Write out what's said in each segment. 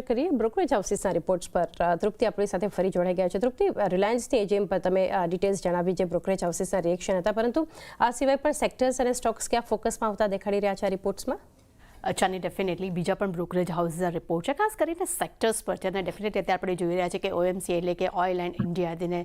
કરીએ brokerage હાઉસીસના reports પર તૃપ્તિ આપણી સાથે ફરી જોડાઈ ગયા છે. તૃપ્તિ, રિલાયન્સની એજીએમ પર તમે ડિટેલ્સ જણાવી જે બ્રોકરેજ હાઉસીસના રિએક્શન હતા, પરંતુ આ સિવાય પણ સેક્ટર્સ અને સ્ટોક્સ ક્યાં ફોકસમાં આવતા દેખાડી રહ્યા છે આ રિપોર્ટ્સમાં? અચ્છાની ડેફિનેટલી બીજા પણ બ્રોકરેજ હાઉસીસના રિપોર્ટ છે, ખાસ કરીને સેક્ટર્સ પર છે. અને ડેફિનેટલી અત્યારે આપણે જોઈ રહ્યા છે કે ઓએમસી એટલે કે ઓઇલ એન્ડ ઇન્ડિયા, તેને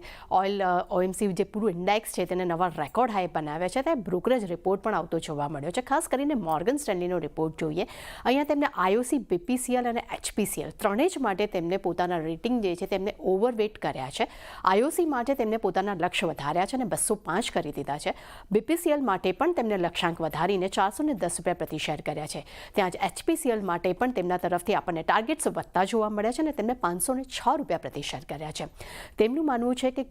ઓએમસી જે પૂરું ઇન્ડેક્સ છે તેને નવા રેકોર્ડ હાઈ બનાવ્યા છે. ત્યાં બ્રોકરેજ રિપોર્ટ પણ આવતો જોવા મળ્યો છે. ખાસ કરીને મોર્ગન સ્ટેનલીનો રિપોર્ટ જોઈએ. અહીંયા તેમને આઈઓસી, બીપીસીએલ અને એચપીસીએલ ત્રણેય જ માટે તેમને પોતાના રેટિંગ જે છે તેમને ઓવરવેટ કર્યા છે. આઈઓસી માટે તેમને પોતાના લક્ષ્ય વધાર્યા છે અને 205 કરી દીધા છે. બીપીસીએલ માટે પણ તેમને લક્ષ્યાંક વધારીને ₹410 પ્રતિ શેર કર્યા છે. ત્યાં જ એચપીસીએલ માટે પણ તેમના તરફથી આપણને ટાર્ગેટ્સ વધતા જોવા મળ્યા છે અને તેમને ₹506 પ્રતિ શેર કર્યા છે. તેમનું માનવું છે કે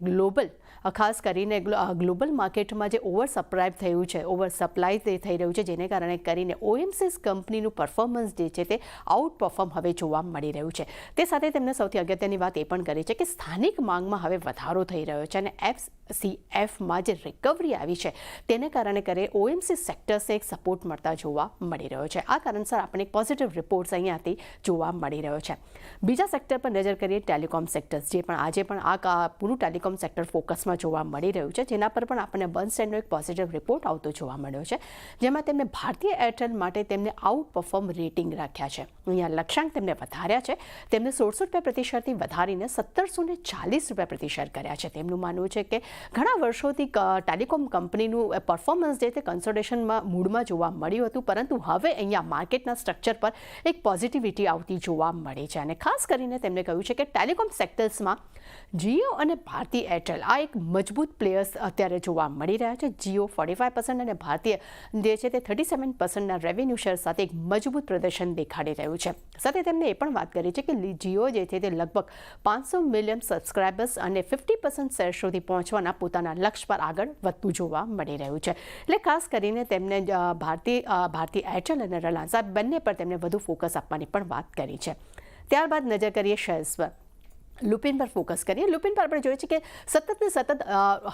ખાસ કરીને ગ્લોબલ માર્કેટમાં જે ઓવર સપ્લાય થયું છે, ઓવર સપ્લાય થઈ રહ્યું છે, જેને કારણે કરીને ઓએમસીસ કંપનીનું પરફોર્મન્સ જે છે તે આઉટ પરફોર્મ હવે જોવા મળી રહ્યું છે. તે સાથે તેમણે સૌથી અગત્યની વાત એ પણ કરી છે કે સ્થાનિક માંગમાં હવે વધારો થઈ રહ્યો છે અને એફસીએફમાં જે રિકવરી આવી છે તેને કારણે કરે ઓએમસી સેક્ટર્સને એક સપોર્ટ મળતા જોવા મળી રહ્યો છે. આ કારણસર આપણને એક પોઝિટિવ રિપોર્ટ્સ અહીંયાથી જોવા મળી રહ્યો છે. બીજા સેક્ટર પર નજર કરીએ, ટેલિકોમ સેક્ટર્સ, જે પણ આજે પણ આ પૂરું ટેલિકોમ સેક્ટર ફોકસમાં જોવા મળી રહ્યું છે, જેના પર પણ આપણને બર્નસ્ટેન્ડનો એક પોઝિટિવ રિપોર્ટ આવતો જોવા મળ્યો છે, જેમાં તેમને ભારતીય એરટેલ માટે તેમને આઉટ પરફોર્મ રેટિંગ રાખ્યા છે. અહીંયા લક્ષ્યાંક તેમને વધાર્યા છે. તેમને ₹16 પ્રતિ શેરથી વધારીને ₹1740 પ્રતિ શેર કર્યા છે. તેમનું માનવું છે કે ઘણા વર્ષોથી ટેલિકોમ કંપનીનું પરફોર્મન્સ જે તે કન્સોલિડેશનમાં મૂડમાં જોવા મળ્યું હતું, પરંતુ હવે અહીંયા માર્કેટના સ્ટ્રક્ચર પર એક પોઝિટિવિટી આવતી જોવા મળે છે. અને ખાસ કરીને તેમણે કહ્યું છે કે ટેલિકોમ સેક્ટર્સમાં જીઓ અને ભારતી એરટેલ આ એક મજબૂત પ્લેયર્સ અત્યારે જોવા મળી રહ્યા છે. જીઓ 45% અને ભારતીય જે છે તે 37%ના રેવન્યુ શેર સાથે એક મજબૂત પ્રદર્શન દેખાડી રહ્યું છે. સાથે તેમણે એ પણ વાત કરી છે કે જીઓ જે છે તે લગભગ 500 મિલિયન સબસ્ક્રાઇબર્સ અને 50% શેર સુધી પહોંચવાના પોતાના લક્ષ્ય પર આગળ વધતું જોવા મળી રહ્યું છે. એટલે ખાસ કરીને તેમને ભારતી એરટેલ અને રિલાયન્સ આ બંને પર તેમને વધુ ફોકસ આપવાની પણ વાત કરી છે. ત્યારબાદ નજર કરીએ શેર્સ પર. લુપિન પર ફોકસ કરીએ. લુપિન પર આપણે જોઈએ છીએ કે સતત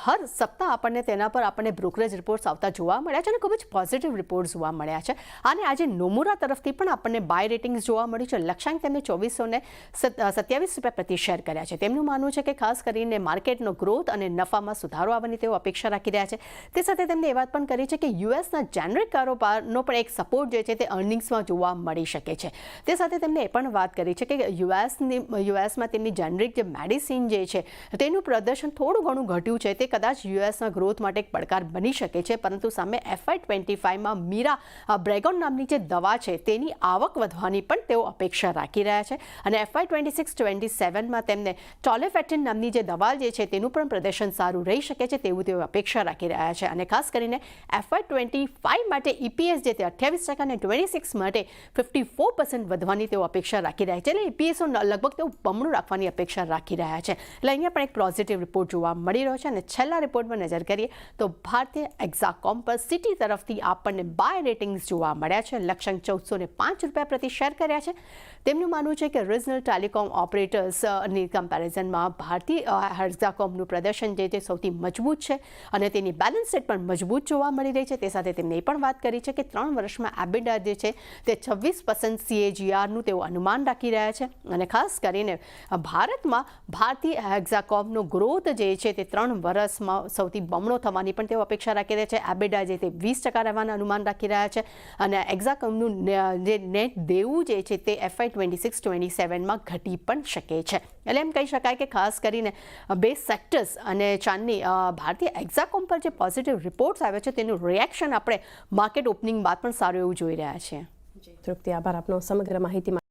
હર સપ્તાહ આપણને બ્રોકરેજ રિપોર્ટ્સ આવતા જોવા મળ્યા છે અને ખૂબ જ પોઝિટિવ રિપોર્ટ્સ જોવા મળ્યા છે. અને આજે નોમુરા તરફથી પણ આપણને બાય રેટિંગ્સ જોવા મળ્યું છે. લક્ષ્યાંક તેમને ₹2427 પ્રતિ શેર કર્યા છે. તેમનું માનવું છે કે ખાસ કરીને માર્કેટનો ગ્રોથ અને નફામાં સુધારો આવવાની તેઓ અપેક્ષા રાખી રહ્યા છે. તે સાથે તેમણે એ વાત પણ કરી છે કે યુએસના જેનરિક કારોબારનો પણ એક સપોર્ટ જે છે તે અર્નિંગ્સમાં જોવા મળી શકે છે. તે સાથે તેમણે એ પણ વાત કરી છે કે યુએસમાં તેમની જે મેડિસિન જે છે તેનું પ્રદર્શન થોડું ઘણું ઘટ્યું છે. તે કદાચ યુએસના ગ્રોથ માટે એક પડકાર બની શકે છે, પરંતુ સામે FY25માં મીરા બ્રેગોન નામની જે દવા છે તેની આવક વધવાની પણ તેઓ અપેક્ષા રાખી રહ્યા છે. અને FY26-27માં તેમને ટોલેફેટિન નામની જે દવા જે છે તેનું પણ પ્રદર્શન સારું રહી શકે છે તેવું તેઓ અપેક્ષા રાખી રહ્યા છે. અને ખાસ કરીને FY25 માટે EPS જે તે 28% અને 26 માટે 54% વધવાની તેઓ અપેક્ષા રાખી રહ્યા છે. એટલે EPS લગભગ તેઓ બમણું રાખવાની અપેક્ષા રાખી રહ્યા છે. એટલે અહીંયા પણ એક પોઝિટિવ રિપોર્ટ જોવા મળી રહ્યો છે. અને છેલ્લા રિપોર્ટમાં નજર કરીએ તો ભારતીય એક્ઝાકોમ પર સિટી તરફથી આપણને બાય રેટિંગ્સ જોવા મળ્યા છે. લક્ષ્યાંક ₹1405 પ્રતિ શેર કર્યા છે. તેમનું માનવું છે કે રિજનલ ટેલિકોમ ઓપરેટર્સની કમ્પેરિઝનમાં ભારતીય એક્ઝાકોમનું પ્રદર્શન જે તે સૌથી મજબૂત છે અને તેની બેલેન્સ શીટ પણ મજબૂત જોવા મળી રહી છે. તે સાથે તેમણે એ પણ વાત કરી છે કે 3 વર્ષમાં EBITDA જે છે તે 26% CAGRનું તેઓ અનુમાન રાખી રહ્યા છે. અને ખાસ કરીને ભારતમાં ભારતીય એક્ઝાકોમનો ગ્રોથ જે છે તે 3 વર્ષમાં સૌથી બમણો થવાની પણ તેઓ અપેક્ષા રાખી રહ્યા છે. EBITDA જે તે 20% રહેવાના અનુમાન રાખી રહ્યા છે. અને એક્ઝાકોમનું જે નેટ દેવું જે છે તે FY26-27માં ઘટી પણ શકે છે. એટલે એમ કહી શકાય કે ખાસ કરીને બે સેક્ટર્સ અને ચાંદની ભારતીય એક્ઝાકોમ પર જે પોઝિટિવ રિપોર્ટ્સ આવ્યા છે તેનું રિએક્શન આપણે માર્કેટ ઓપનિંગ બાદ પણ સારું એવું જોઈ રહ્યા છીએ. તૃપ્તિ, આભાર આપનો સમગ્ર માહિતી.